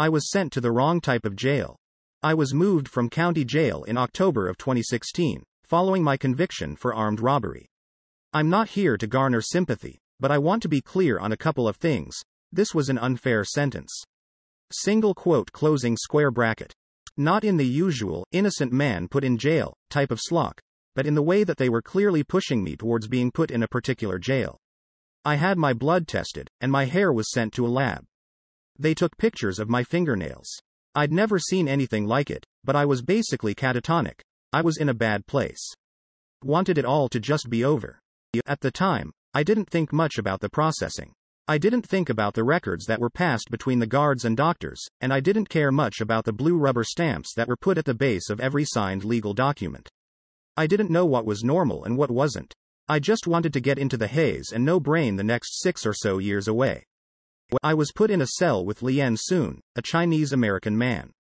I was sent to the wrong type of jail. I was moved from county jail in October of 2016, following my conviction for armed robbery. I'm not here to garner sympathy, but I want to be clear on a couple of things. This was an unfair sentence. Single quote closing square bracket. Not in the usual, innocent man put in jail, type of slock, but in the way that they were clearly pushing me towards being put in a particular jail. I had my blood tested, and my hair was sent to a lab. They took pictures of my fingernails. I'd never seen anything like it, but I was basically catatonic. I was in a bad place. Wanted it all to just be over. At the time, I didn't think much about the processing. I didn't think about the records that were passed between the guards and doctors, and I didn't care much about the blue rubber stamps that were put at the base of every signed legal document. I didn't know what was normal and what wasn't. I just wanted to get into the haze and no brain the next 6 or so years away. I was put in a cell with Lien Soon, a Chinese-American man.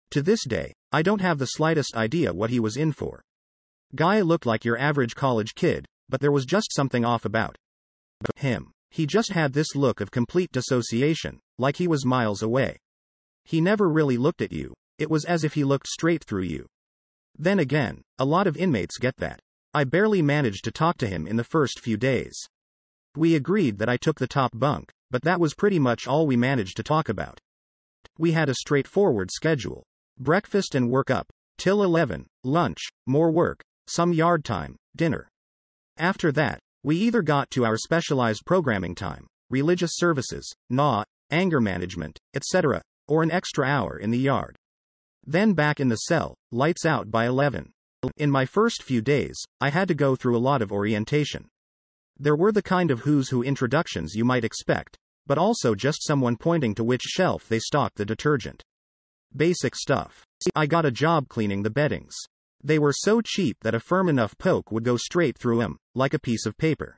To this day, I don't have the slightest idea what he was in for. Guy looked like your average college kid, but there was just something off about him. He just had this look of complete dissociation, like he was miles away. He never really looked at you. It was as if he looked straight through you. Then again, a lot of inmates get that. I barely managed to talk to him in the first few days. We agreed that I took the top bunk, but that was pretty much all we managed to talk about. We had a straightforward schedule. Breakfast and work up, till 11, lunch, more work, some yard time, dinner. After that, we either got to our specialized programming time, religious services, anger management, etc., or an extra hour in the yard. Then back in the cell, lights out by 11. In my first few days, I had to go through a lot of orientation. There were the kind of who's who introductions you might expect, but also just someone pointing to which shelf they stocked the detergent. Basic stuff. I got a job cleaning the beddings. They were so cheap that a firm enough poke would go straight through them, like a piece of paper.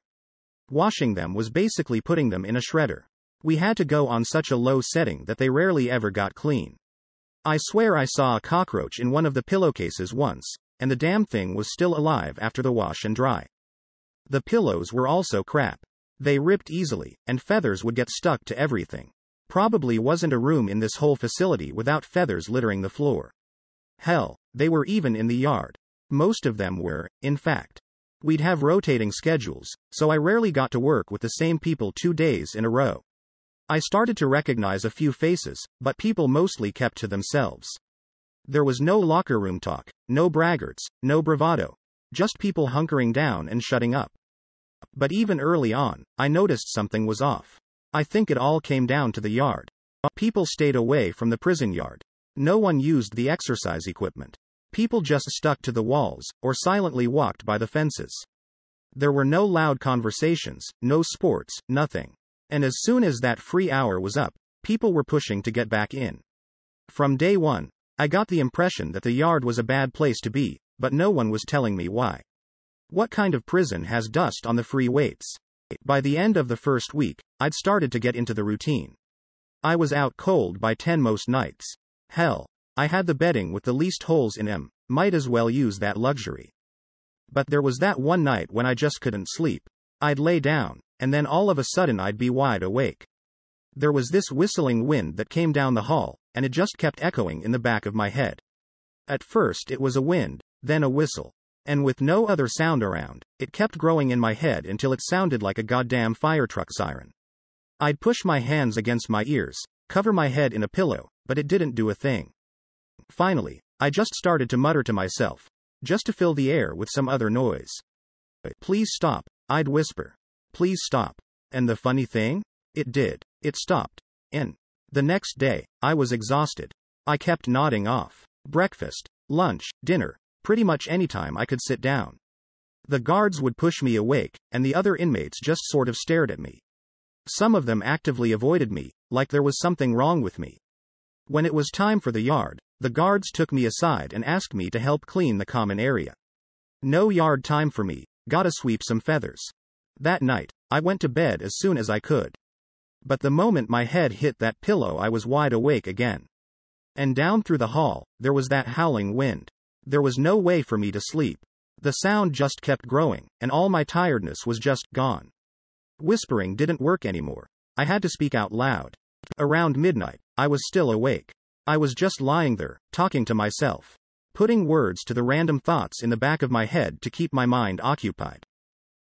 Washing them was basically putting them in a shredder. We had to go on such a low setting that they rarely ever got clean. I swear I saw a cockroach in one of the pillowcases once, and the damn thing was still alive after the wash and dry. The pillows were also crap. They ripped easily, and feathers would get stuck to everything. Probably wasn't a room in this whole facility without feathers littering the floor. Hell, they were even in the yard. Most of them were, in fact. We'd have rotating schedules, so I rarely got to work with the same people 2 days in a row. I started to recognize a few faces, but people mostly kept to themselves. There was no locker room talk, no braggarts, no bravado. Just people hunkering down and shutting up. But even early on, I noticed something was off. I think it all came down to the yard. People stayed away from the prison yard. No one used the exercise equipment. People just stuck to the walls, or silently walked by the fences. There were no loud conversations, no sports, nothing. And as soon as that free hour was up, people were pushing to get back in. From day one, I got the impression that the yard was a bad place to be, but no one was telling me why. What kind of prison has dust on the free weights? By the end of the first week, I'd started to get into the routine. I was out cold by 10 most nights. Hell, I had the bedding with the least holes in them, might as well use that luxury. But there was that one night when I just couldn't sleep. I'd lay down, and then all of a sudden I'd be wide awake. There was this whistling wind that came down the hall, and it just kept echoing in the back of my head. At first it was a wind, then a whistle. And with no other sound around, it kept growing in my head until it sounded like a goddamn fire truck siren. I'd push my hands against my ears, cover my head in a pillow, but it didn't do a thing. Finally, I just started to mutter to myself, just to fill the air with some other noise. Please stop, I'd whisper. Please stop. And the funny thing? It did. It stopped. And the next day, I was exhausted. I kept nodding off. Breakfast, lunch, dinner. Pretty much any time I could sit down. The guards would push me awake, and the other inmates just sort of stared at me. Some of them actively avoided me, like there was something wrong with me. When it was time for the yard, the guards took me aside and asked me to help clean the common area. No yard time for me, gotta sweep some feathers. That night, I went to bed as soon as I could. But the moment my head hit that pillow I was wide awake again. And down through the hall, there was that howling wind. There was no way for me to sleep. The sound just kept growing, and all my tiredness was just gone. Whispering didn't work anymore. I had to speak out loud. Around midnight, I was still awake. I was just lying there, talking to myself. Putting words to the random thoughts in the back of my head to keep my mind occupied.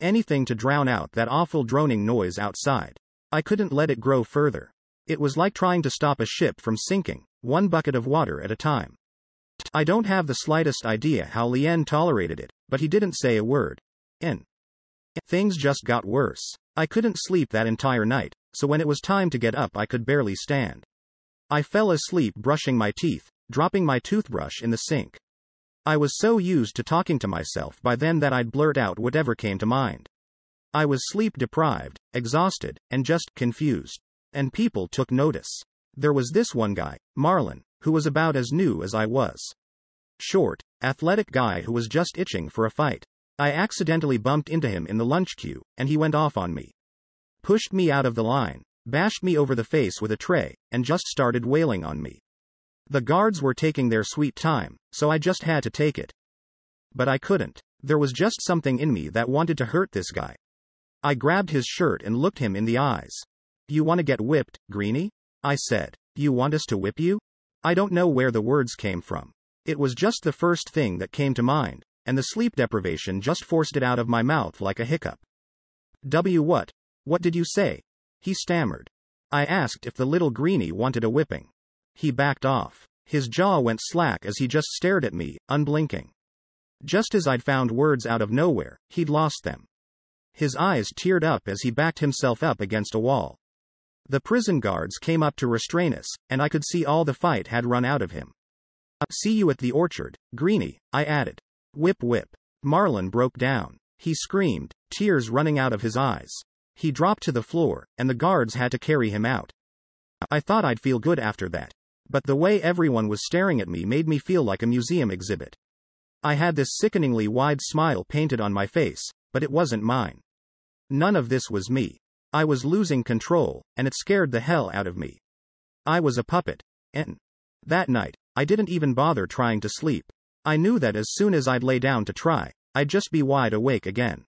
Anything to drown out that awful droning noise outside. I couldn't let it grow further. It was like trying to stop a ship from sinking, one bucket of water at a time. I don't have the slightest idea how Lien tolerated it, but he didn't say a word. Things just got worse. I couldn't sleep that entire night, so when it was time to get up I could barely stand. I fell asleep brushing my teeth, dropping my toothbrush in the sink. I was so used to talking to myself by then that I'd blurt out whatever came to mind. I was sleep deprived, exhausted, and just confused. And people took notice. There was this one guy, Marlon, who was about as new as I was. Short, athletic guy who was just itching for a fight. I accidentally bumped into him in the lunch queue, and he went off on me. Pushed me out of the line, bashed me over the face with a tray, and just started wailing on me. The guards were taking their sweet time, so I just had to take it. But I couldn't. There was just something in me that wanted to hurt this guy. I grabbed his shirt and looked him in the eyes. "You want to get whipped, Greenie?" I said. "You want us to whip you?" I don't know where the words came from. It was just the first thing that came to mind, and the sleep deprivation just forced it out of my mouth like a hiccup. What? What did you say?" he stammered. I asked if the little Greenie wanted a whipping. He backed off. His jaw went slack as he just stared at me, unblinking. Just as I'd found words out of nowhere, he'd lost them. His eyes teared up as he backed himself up against a wall. The prison guards came up to restrain us, and I could see all the fight had run out of him. "See you at the orchard, Greenie," I added. "Whip whip." Marlon broke down. He screamed, tears running out of his eyes. He dropped to the floor, and the guards had to carry him out. I thought I'd feel good after that. But the way everyone was staring at me made me feel like a museum exhibit. I had this sickeningly wide smile painted on my face, but it wasn't mine. None of this was me. I was losing control, and it scared the hell out of me. I was a puppet. And that night, I didn't even bother trying to sleep. I knew that as soon as I'd lay down to try, I'd just be wide awake again.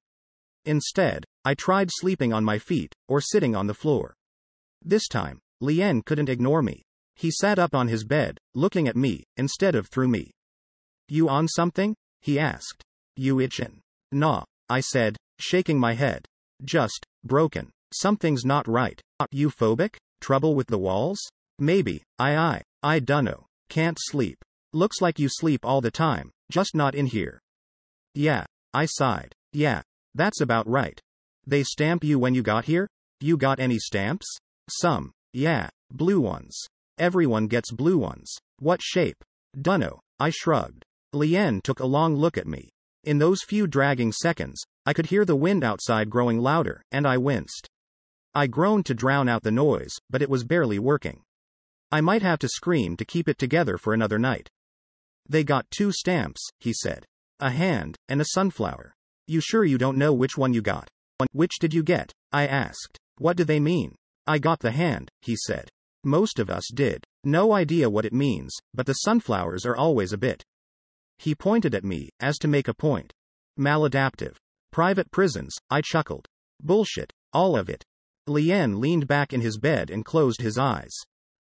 Instead, I tried sleeping on my feet, or sitting on the floor. This time, Lien couldn't ignore me. He sat up on his bed, looking at me, instead of through me. "You on something?" he asked. "You itchin'?" "Nah," I said, shaking my head. "Just broken. Something's not right." "You phobic? Trouble with the walls?" "Maybe, I dunno. Can't sleep." "Looks like you sleep all the time, just not in here." "Yeah," I sighed. "Yeah, that's about right." "They stamp you when you got here? You got any stamps?" "Some. Yeah, blue ones. Everyone gets blue ones." "What shape?" "Dunno." I shrugged. Lien took a long look at me. In those few dragging seconds, I could hear the wind outside growing louder, and I winced. I groaned to drown out the noise, but it was barely working. I might have to scream to keep it together for another night. "They got 2 stamps, he said. "A hand, and a sunflower. You sure you don't know which one you got?" "Which did you get?" I asked. "What do they mean?" "I got the hand," he said. "Most of us did. No idea what it means, but the sunflowers are always a bit." He pointed at me, as to make a point. "Maladaptive. Private prisons," I chuckled. "Bullshit. All of it." Lien leaned back in his bed and closed his eyes.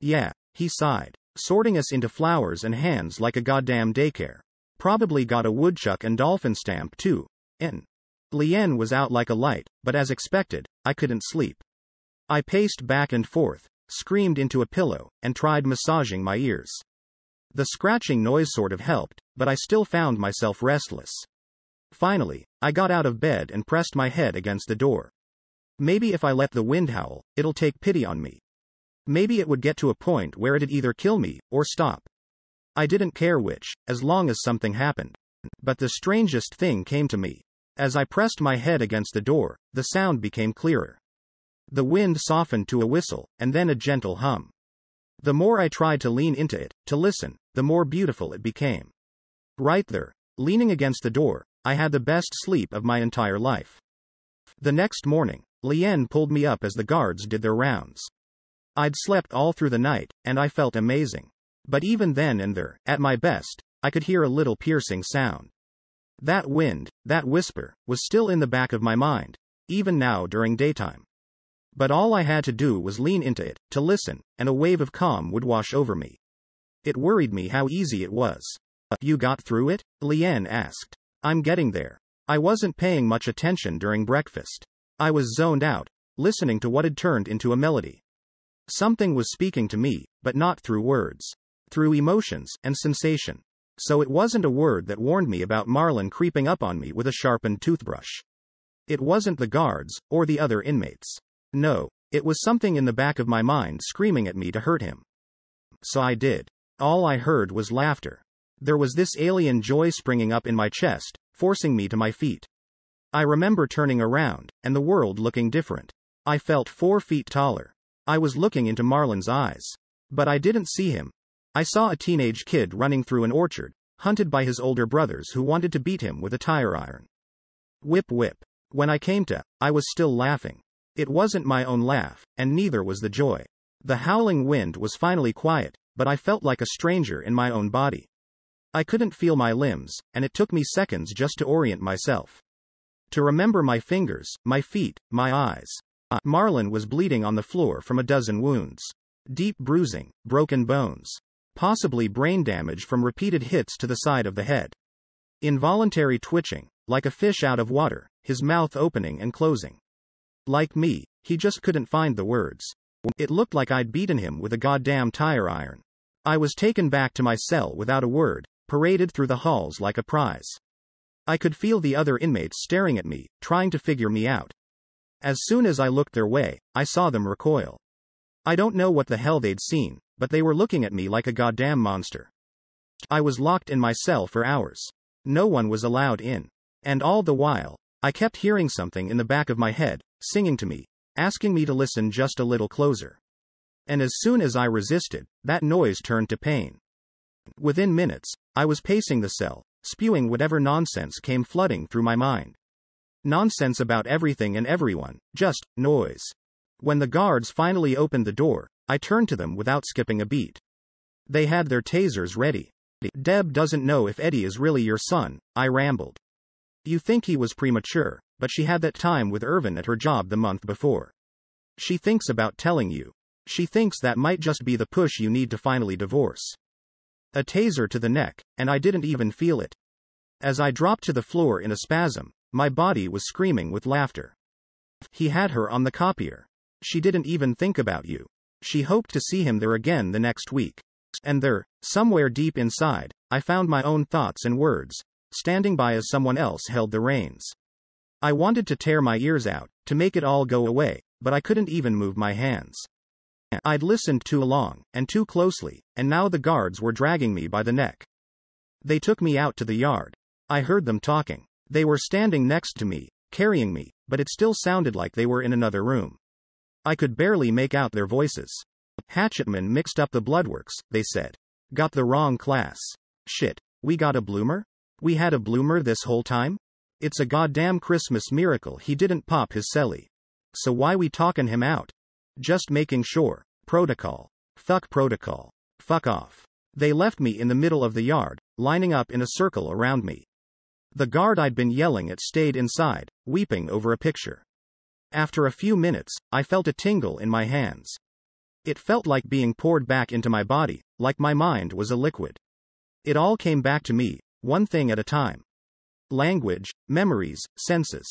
"Yeah," he sighed. "Sorting us into flowers and hands like a goddamn daycare. Probably got a woodchuck and dolphin stamp too. Lien was out like a light, but as expected, I couldn't sleep. I paced back and forth, screamed into a pillow, and tried massaging my ears. The scratching noise sort of helped, but I still found myself restless. Finally, I got out of bed and pressed my head against the door. Maybe if I let the wind howl, it'll take pity on me. Maybe it would get to a point where it'd either kill me, or stop. I didn't care which, as long as something happened. But the strangest thing came to me. As I pressed my head against the door, the sound became clearer. The wind softened to a whistle, and then a gentle hum. The more I tried to lean into it, to listen, the more beautiful it became. Right there, leaning against the door, I had the best sleep of my entire life. The next morning, Lien pulled me up as the guards did their rounds. I'd slept all through the night, and I felt amazing. But even then and there, at my best, I could hear a little piercing sound. That wind, that whisper, was still in the back of my mind, even now during daytime. But all I had to do was lean into it, to listen, and a wave of calm would wash over me. It worried me how easy it was. You got through it? Lien asked. I'm getting there. I wasn't paying much attention during breakfast. I was zoned out, listening to what had turned into a melody. Something was speaking to me, but not through words. Through emotions and sensation. So it wasn't a word that warned me about Marlon creeping up on me with a sharpened toothbrush. It wasn't the guards, or the other inmates. No, it was something in the back of my mind screaming at me to hurt him. So I did. All I heard was laughter. There was this alien joy springing up in my chest, forcing me to my feet. I remember turning around, and the world looking different. I felt 4 feet taller. I was looking into Marlon's eyes. But I didn't see him. I saw a teenage kid running through an orchard, hunted by his older brothers who wanted to beat him with a tire iron. Whip whip. When I came to, I was still laughing. It wasn't my own laugh, and neither was the joy. The howling wind was finally quiet, but I felt like a stranger in my own body. I couldn't feel my limbs, and it took me seconds just to orient myself. To remember my fingers, my feet, my eyes. Marlon was bleeding on the floor from a dozen wounds. Deep bruising, broken bones. Possibly brain damage from repeated hits to the side of the head. Involuntary twitching, like a fish out of water, his mouth opening and closing. Like me, he just couldn't find the words. It looked like I'd beaten him with a goddamn tire iron. I was taken back to my cell without a word, paraded through the halls like a prize. I could feel the other inmates staring at me, trying to figure me out. As soon as I looked their way, I saw them recoil. I don't know what the hell they'd seen, but they were looking at me like a goddamn monster. I was locked in my cell for hours. No one was allowed in. And all the while, I kept hearing something in the back of my head, singing to me, asking me to listen just a little closer. And as soon as I resisted, that noise turned to pain. Within minutes, I was pacing the cell, spewing whatever nonsense came flooding through my mind. Nonsense about everything and everyone, just noise. When the guards finally opened the door, I turned to them without skipping a beat. They had their tasers ready. Deb doesn't know if Eddie is really your son, I rambled. You think he was premature, but she had that time with Irvin at her job the month before. She thinks about telling you. She thinks that might just be the push you need to finally divorce. A taser to the neck, and I didn't even feel it. As I dropped to the floor in a spasm, my body was screaming with laughter. He had her on the copier. She didn't even think about you. She hoped to see him there again the next week. And there, somewhere deep inside, I found my own thoughts and words, standing by as someone else held the reins. I wanted to tear my ears out, to make it all go away, but I couldn't even move my hands. I'd listened too long, and too closely, and now the guards were dragging me by the neck. They took me out to the yard. I heard them talking. They were standing next to me, carrying me, but it still sounded like they were in another room. I could barely make out their voices. Hatchetman mixed up the bloodworks, they said. Got the wrong class. Shit, we got a bloomer? We had a bloomer this whole time? It's a goddamn Christmas miracle he didn't pop his celly. So why we talking him out? Just making sure. Protocol. Fuck protocol. Fuck off. They left me in the middle of the yard, lining up in a circle around me. The guard I'd been yelling at stayed inside, weeping over a picture. After a few minutes, I felt a tingle in my hands. It felt like being poured back into my body, like my mind was a liquid. It all came back to me, one thing at a time. Language, memories, senses.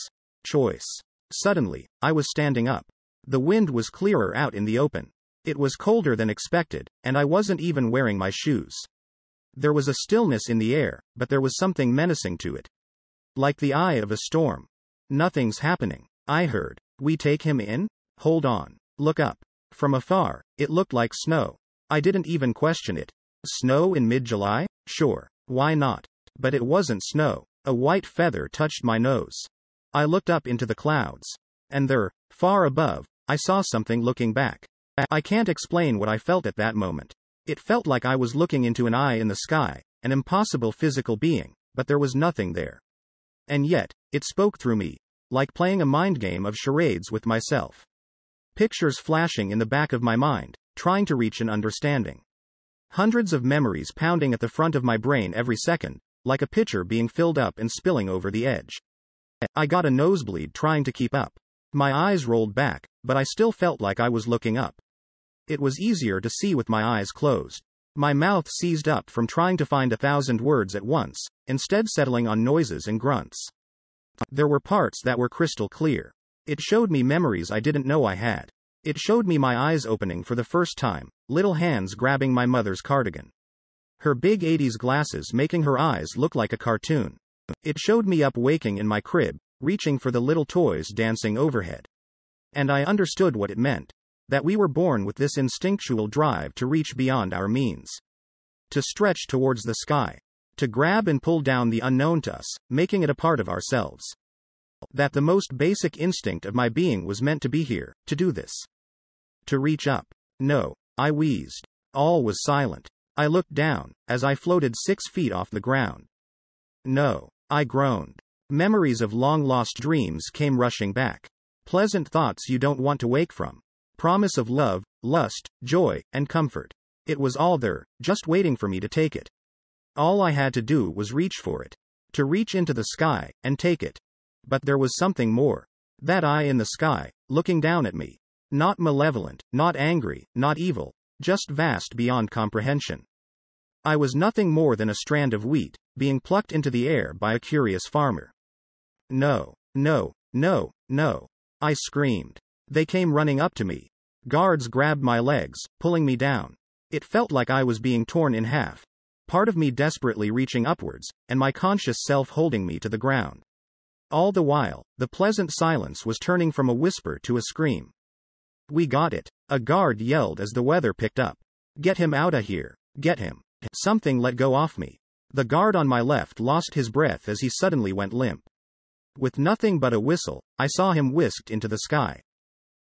Choice. Suddenly, I was standing up. The wind was clearer out in the open. It was colder than expected, and I wasn't even wearing my shoes. There was a stillness in the air, but there was something menacing to it. Like the eye of a storm. Nothing's happening. I heard. We take him in? Hold on. Look up. From afar, it looked like snow. I didn't even question it. Snow in mid-July? Sure. Why not? But it wasn't snow. A white feather touched my nose. I looked up into the clouds. And there, far above, I saw something looking back. I can't explain what I felt at that moment. It felt like I was looking into an eye in the sky, an impossible physical being, but there was nothing there. And yet, it spoke through me, like playing a mind game of charades with myself. Pictures flashing in the back of my mind, trying to reach an understanding. Hundreds of memories pounding at the front of my brain every second, like a pitcher being filled up and spilling over the edge. I got a nosebleed trying to keep up. My eyes rolled back, but I still felt like I was looking up. It was easier to see with my eyes closed. My mouth seized up from trying to find 1,000 words at once, instead settling on noises and grunts. There were parts that were crystal clear. It showed me memories I didn't know I had. It showed me my eyes opening for the first time, little hands grabbing my mother's cardigan. Her big 80s glasses making her eyes look like a cartoon. It showed me up waking in my crib, reaching for the little toys dancing overhead. And I understood what it meant. That we were born with this instinctual drive to reach beyond our means. To stretch towards the sky. To grab and pull down the unknown to us, making it a part of ourselves. That the most basic instinct of my being was meant to be here, to do this. To reach up. No, I wheezed. All was silent. I looked down, as I floated 6 feet off the ground. No, I groaned. Memories of long-lost dreams came rushing back. Pleasant thoughts you don't want to wake from. Promise of love, lust, joy, and comfort. It was all there, just waiting for me to take it. All I had to do was reach for it. To reach into the sky, and take it. But there was something more. That eye in the sky, looking down at me. Not malevolent, not angry, not evil, just vast beyond comprehension. I was nothing more than a strand of wheat, being plucked into the air by a curious farmer. No, no, no, no. I screamed. They came running up to me. Guards grabbed my legs, pulling me down. It felt like I was being torn in half. Part of me desperately reaching upwards, and my conscious self holding me to the ground. All the while, the pleasant silence was turning from a whisper to a scream. We got it. A guard yelled as the weather picked up. Get him outta here. Get him. Something let go off me. The guard on my left lost his breath as he suddenly went limp. With nothing but a whistle, I saw him whisked into the sky.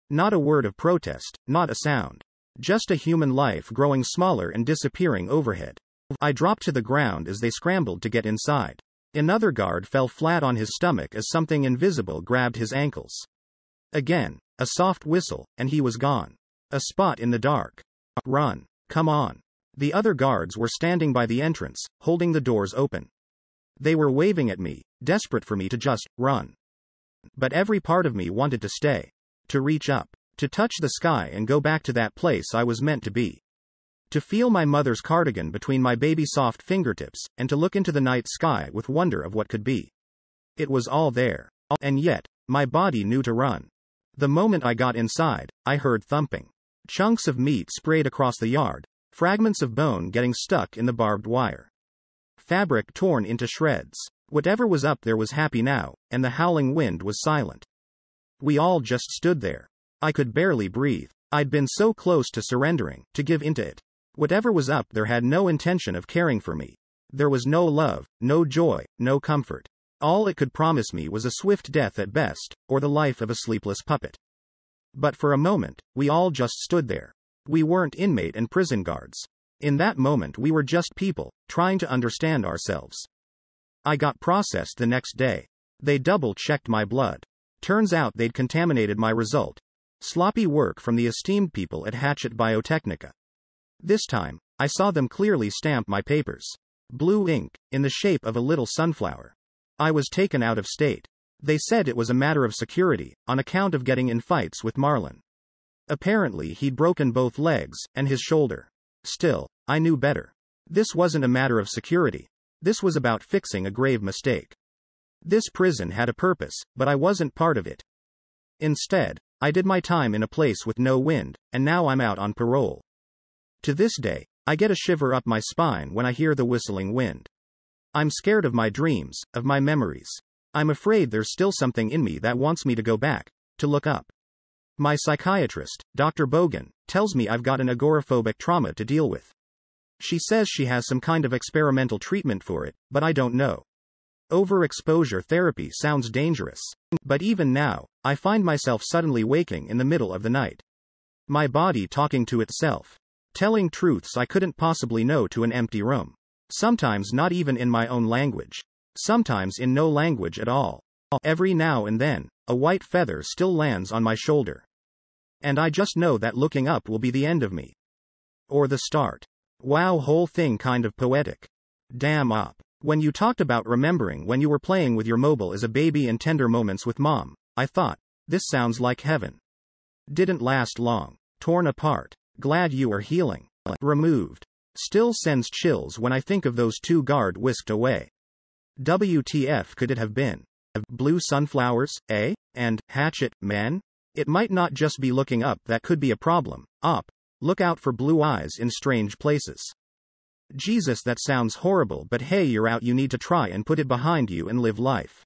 Not a word of protest, not a sound. Just a human life growing smaller and disappearing overhead. I dropped to the ground as they scrambled to get inside. Another guard fell flat on his stomach as something invisible grabbed his ankles. Again, a soft whistle, and he was gone. A spot in the dark. Run. Come on. The other guards were standing by the entrance, holding the doors open. They were waving at me, desperate for me to just run. But every part of me wanted to stay. To reach up. To touch the sky and go back to that place I was meant to be. To feel my mother's cardigan between my baby-soft fingertips, and to look into the night sky with wonder of what could be. It was all there. And yet, my body knew to run. The moment I got inside, I heard thumping. Chunks of meat sprayed across the yard, fragments of bone getting stuck in the barbed wire. Fabric torn into shreds. Whatever was up there was happy now, and the howling wind was silent. We all just stood there. I could barely breathe. I'd been so close to surrendering, to give into it. Whatever was up there had no intention of caring for me. There was no love, no joy, no comfort. All it could promise me was a swift death at best, or the life of a sleepless puppet. But for a moment, we all just stood there. We weren't inmate and prison guards. In that moment we were just people, trying to understand ourselves. I got processed the next day. They double-checked my blood. Turns out they'd contaminated my result. Sloppy work from the esteemed people at Hatchet Biotechnica. This time, I saw them clearly stamp my papers. Blue ink, in the shape of a little sunflower. I was taken out of state. They said it was a matter of security, on account of getting in fights with Marlon. Apparently he'd broken both legs, and his shoulder. Still, I knew better. This wasn't a matter of security. This was about fixing a grave mistake. This prison had a purpose, but I wasn't part of it. Instead, I did my time in a place with no wind, and now I'm out on parole. To this day, I get a shiver up my spine when I hear the whistling wind. I'm scared of my dreams, of my memories. I'm afraid there's still something in me that wants me to go back, to look up. My psychiatrist, Dr. Bogan, tells me I've got an agoraphobic trauma to deal with. She says she has some kind of experimental treatment for it, but I don't know. Overexposure therapy sounds dangerous. But even now, I find myself suddenly waking in the middle of the night. My body talking to itself. Telling truths I couldn't possibly know to an empty room. Sometimes not even in my own language. Sometimes in no language at all. Every now and then, a white feather still lands on my shoulder. And I just know that looking up will be the end of me. Or the start. Wow, whole thing kind of poetic. Damn up. When you talked about remembering when you were playing with your mobile as a baby and tender moments with mom, I thought, This sounds like heaven. Didn't last long. Torn apart. Glad you are healing. Removed. Still sends chills when I think of those two guard whisked away. WTF could it have been? Blue sunflowers, eh? And, hatchet, men? It might not just be looking up that could be a problem. Op. Look out for blue eyes in strange places. Jesus, that sounds horrible, but hey, you're out, you need to try and put it behind you and live life.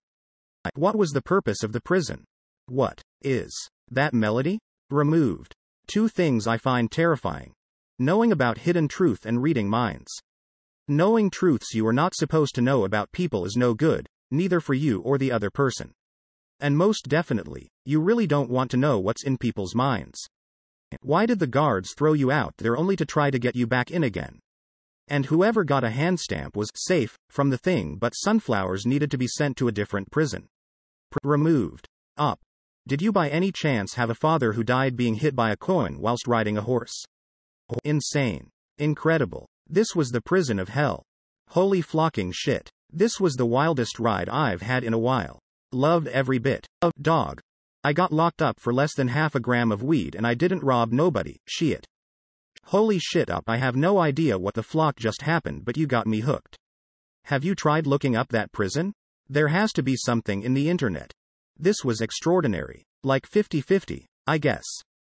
What was the purpose of the prison? What is that melody? Removed. Two things I find terrifying. Knowing about hidden truth and reading minds. Knowing truths you are not supposed to know about people is no good, neither for you or the other person. And most definitely, you really don't want to know what's in people's minds. Why did the guards throw you out there only to try to get you back in again? And whoever got a hand stamp was safe from the thing, but sunflowers needed to be sent to a different prison. Removed. Up. Did you by any chance have a father who died being hit by a coin whilst riding a horse? Insane. Incredible. This was the prison of hell. Holy flocking shit. This was the wildest ride I've had in a while. Loved every bit. Of dog. I got locked up for less than half a gram of weed and I didn't rob nobody. Shit. Holy shit up, I have no idea what the flock just happened, but you got me hooked. Have you tried looking up that prison? There has to be something in the internet. This was extraordinary. Like 50-50, I guess.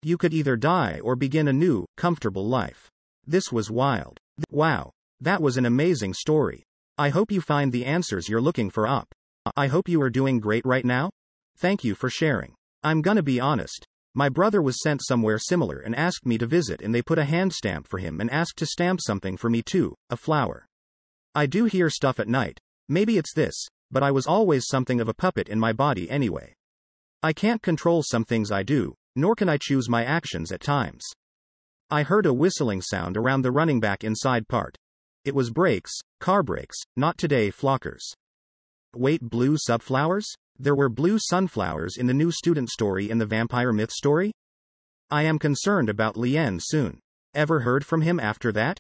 You could either die or begin a new, comfortable life. This was wild. Wow. That was an amazing story. I hope you find the answers you're looking for up. I hope you are doing great right now. Thank you for sharing. I'm gonna be honest. My brother was sent somewhere similar and asked me to visit, and they put a hand stamp for him and asked to stamp something for me too, a flower. I do hear stuff at night. Maybe it's this, but I was always something of a puppet in my body anyway. I can't control some things I do, nor can I choose my actions at times. I heard a whistling sound around the running back inside part. It was brakes, car brakes, not today flockers. Wait, blue subflowers? There were blue sunflowers in the new student story in the vampire myth story? I am concerned about Lien soon. Ever heard from him after that?